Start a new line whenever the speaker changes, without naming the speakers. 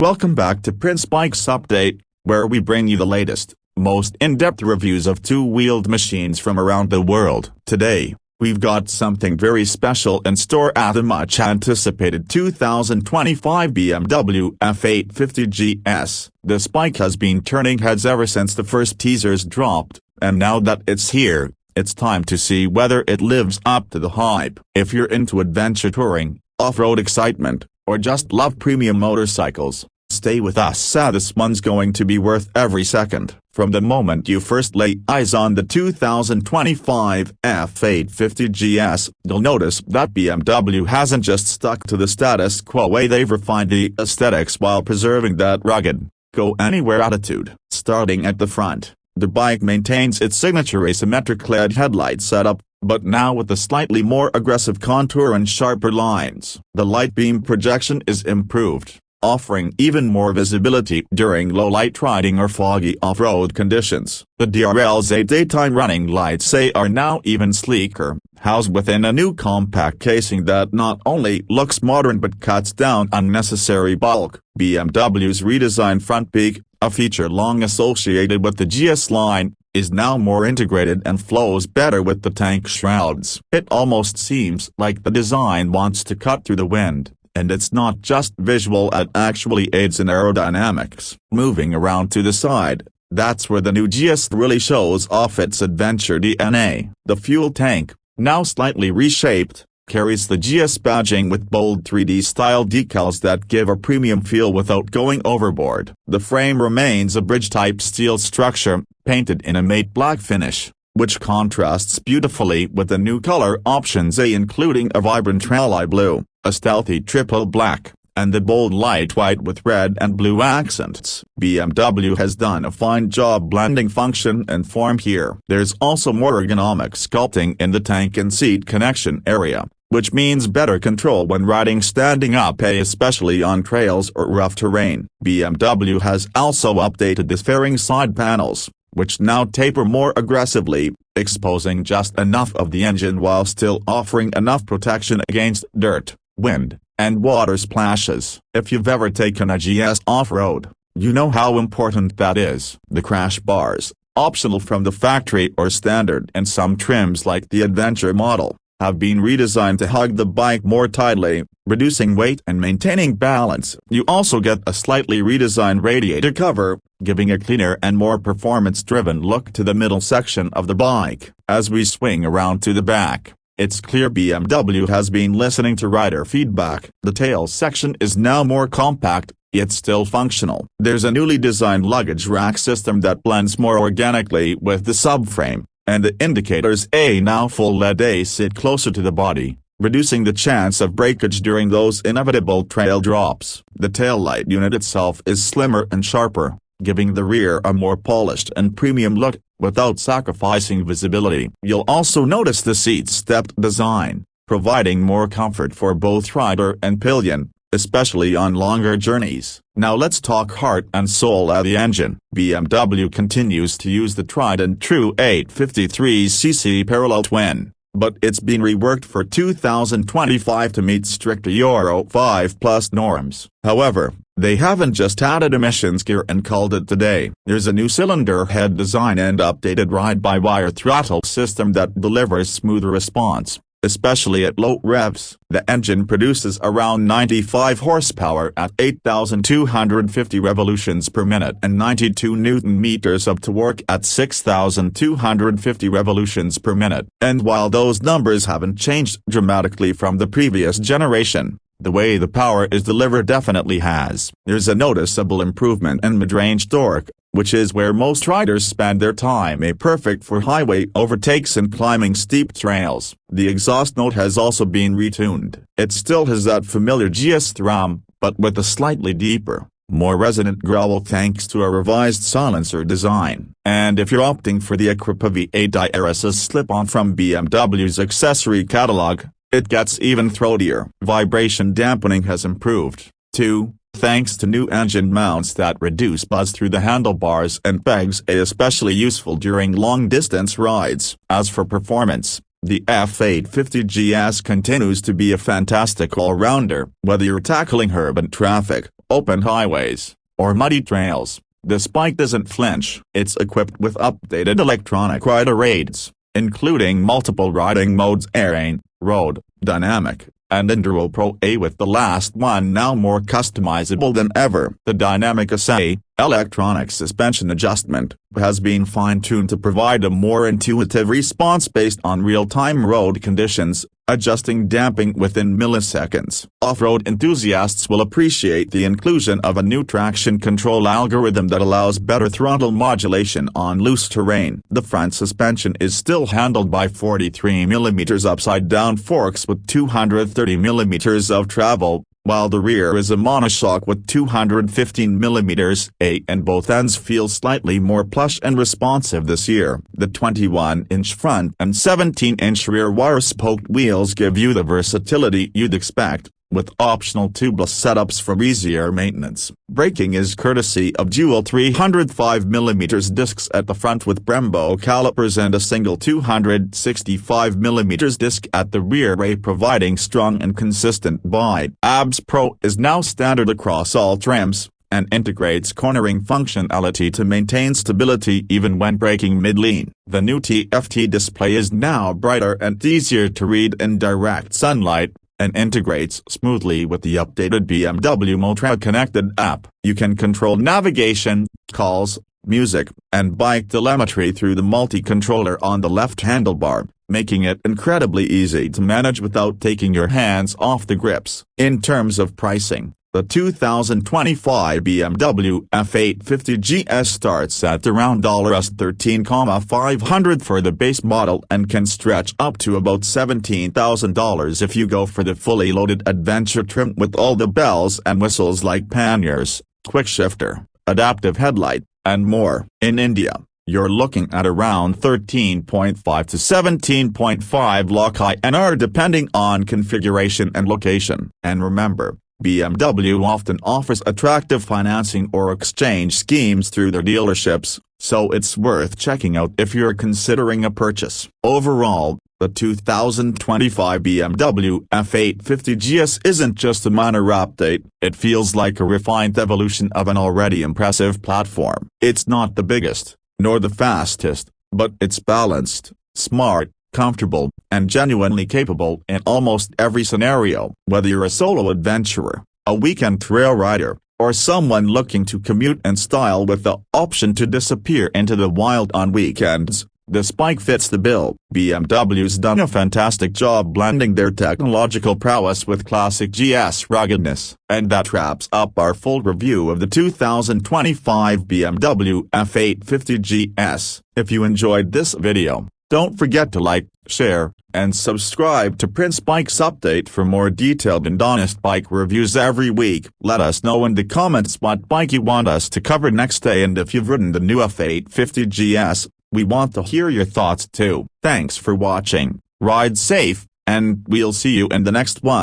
Welcome back to Prince Bikes Update, where we bring you the latest, most in-depth reviews of two-wheeled machines from around the world. Today, we've got something very special in store at the much-anticipated 2025 BMW F850 GS. This bike has been turning heads ever since the first teasers dropped, and now that it's here, it's time to see whether it lives up to the hype. If you're into adventure touring, off-road excitement, or just love premium motorcycles, stay with us. This one's going to be worth every second. From the moment you first lay eyes on the 2025 F850 GS, you'll notice that BMW hasn't just stuck to the status quo way. They've refined the aesthetics while preserving that rugged, go-anywhere attitude. Starting at the front, the bike maintains its signature asymmetric LED headlight setup, but now with a slightly more aggressive contour and sharper lines. The light beam projection is improved, offering even more visibility during low-light riding or foggy off-road conditions. The DRL's daytime running lights are now even sleeker, housed within a new compact casing that not only looks modern but cuts down unnecessary bulk. BMW's redesigned front peak, a feature long associated with the GS line, is now more integrated and flows better with the tank shrouds. It almost seems like the design wants to cut through the wind, and it's not just visual, it actually aids in aerodynamics. Moving around to the side, that's where the new GS really shows off its adventure DNA. The fuel tank, now slightly reshaped, carries the GS badging with bold 3D-style decals that give a premium feel without going overboard. The frame remains a bridge-type steel structure, painted in a matte black finish, which contrasts beautifully with the new color options including a vibrant alloy blue, a stealthy triple black, and the bold light white with red and blue accents. BMW has done a fine job blending function and form here. There's also more ergonomic sculpting in the tank and seat connection area, which means better control when riding standing up, especially on trails or rough terrain. BMW has also updated the fairing side panels, which now taper more aggressively, exposing just enough of the engine while still offering enough protection against dirt, wind, and water splashes. If you've ever taken a GS off-road, you know how important that is. The crash bars, optional from the factory or standard in some trims like the Adventure model, have been redesigned to hug the bike more tightly, reducing weight and maintaining balance. You also get a slightly redesigned radiator cover, giving a cleaner and more performance-driven look to the middle section of the bike. As we swing around to the back, it's clear BMW has been listening to rider feedback. The tail section is now more compact, yet still functional. There's a newly designed luggage rack system that blends more organically with the subframe, and the indicators now full LED sit closer to the body, reducing the chance of breakage during those inevitable trail drops. The taillight unit itself is slimmer and sharper, giving the rear a more polished and premium look, without sacrificing visibility. You'll also notice the seat's stepped design, providing more comfort for both rider and pillion, especially on longer journeys. Now let's talk heart and soul of the engine. BMW continues to use the tried and true 853cc parallel twin, but it's been reworked for 2025 to meet stricter Euro 5+ norms. However, they haven't just added emissions gear and called it a day. There's a new cylinder head design and updated ride-by-wire throttle system that delivers smoother response, especially at low revs. The engine produces around 95 horsepower at 8,250 revolutions per minute and 92 Nm of torque at 6,250 revolutions per minute. And while those numbers haven't changed dramatically from the previous generation, the way the power is delivered definitely has. There's a noticeable improvement in mid-range torque, which is where most riders spend their time, perfect for highway overtakes and climbing steep trails. The exhaust note has also been retuned. It still has that familiar GS thrum, but with a slightly deeper, more resonant growl thanks to a revised silencer design. And if you're opting for the Equipa V8 IRS's slip-on from BMW's accessory catalog, it gets even throatier. Vibration dampening has improved, too, thanks to new engine mounts that reduce buzz through the handlebars and pegs, especially useful during long-distance rides. As for performance, the F850 GS continues to be a fantastic all-rounder. Whether you're tackling urban traffic, open highways, or muddy trails, this bike doesn't flinch. It's equipped with updated electronic rider aids, including multiple riding modes: Terrain, Road, Dynamic, and Enduro Pro A, with the last one now more customizable than ever. The Dynamic SA, electronic suspension adjustment, has been fine-tuned to provide a more intuitive response based on real-time road conditions, adjusting damping within milliseconds. Off-road enthusiasts will appreciate the inclusion of a new traction control algorithm that allows better throttle modulation on loose terrain. The front suspension is still handled by 43mm upside-down forks with 230mm of travel, while the rear is a monoshock with 215mm A, and both ends feel slightly more plush and responsive this year. The 21-inch front and 17-inch rear wire-spoked wheels give you the versatility you'd expect, with optional tubeless setups for easier maintenance. Braking is courtesy of dual 305mm discs at the front with Brembo calipers and a single 265mm disc at the rear, providing strong and consistent bite. ABS Pro is now standard across all trims, and integrates cornering functionality to maintain stability even when braking mid-lean. The new TFT display is now brighter and easier to read in direct sunlight, and integrates smoothly with the updated BMW Motra connected app. You can control navigation, calls, music, and bike telemetry through the multi-controller on the left handlebar, making it incredibly easy to manage without taking your hands off the grips. In terms of pricing, the 2025 BMW F850 GS starts at around $13,500 for the base model and can stretch up to about $17,000 if you go for the fully loaded adventure trim with all the bells and whistles like panniers, quick shifter, adaptive headlight, and more. In India, you're looking at around 13.5 to 17.5 lakh INR depending on configuration and location. And remember, BMW often offers attractive financing or exchange schemes through their dealerships, so it's worth checking out if you're considering a purchase. Overall, the 2025 BMW F850 GS isn't just a minor update, it feels like a refined evolution of an already impressive platform. It's not the biggest, nor the fastest, but it's balanced, smart, comfortable, and genuinely capable in almost every scenario. Whether you're a solo adventurer, a weekend trail rider, or someone looking to commute in style with the option to disappear into the wild on weekends, this bike fits the bill. BMW's done a fantastic job blending their technological prowess with classic GS ruggedness. And that wraps up our full review of the 2025 BMW F850 GS. If you enjoyed this video, don't forget to like, share, and subscribe to Prince Bikes Update for more detailed and honest bike reviews every week. Let us know in the comments what bike you want us to cover next day, and if you've ridden the new F850 GS, we want to hear your thoughts too. Thanks for watching, ride safe, and we'll see you in the next one.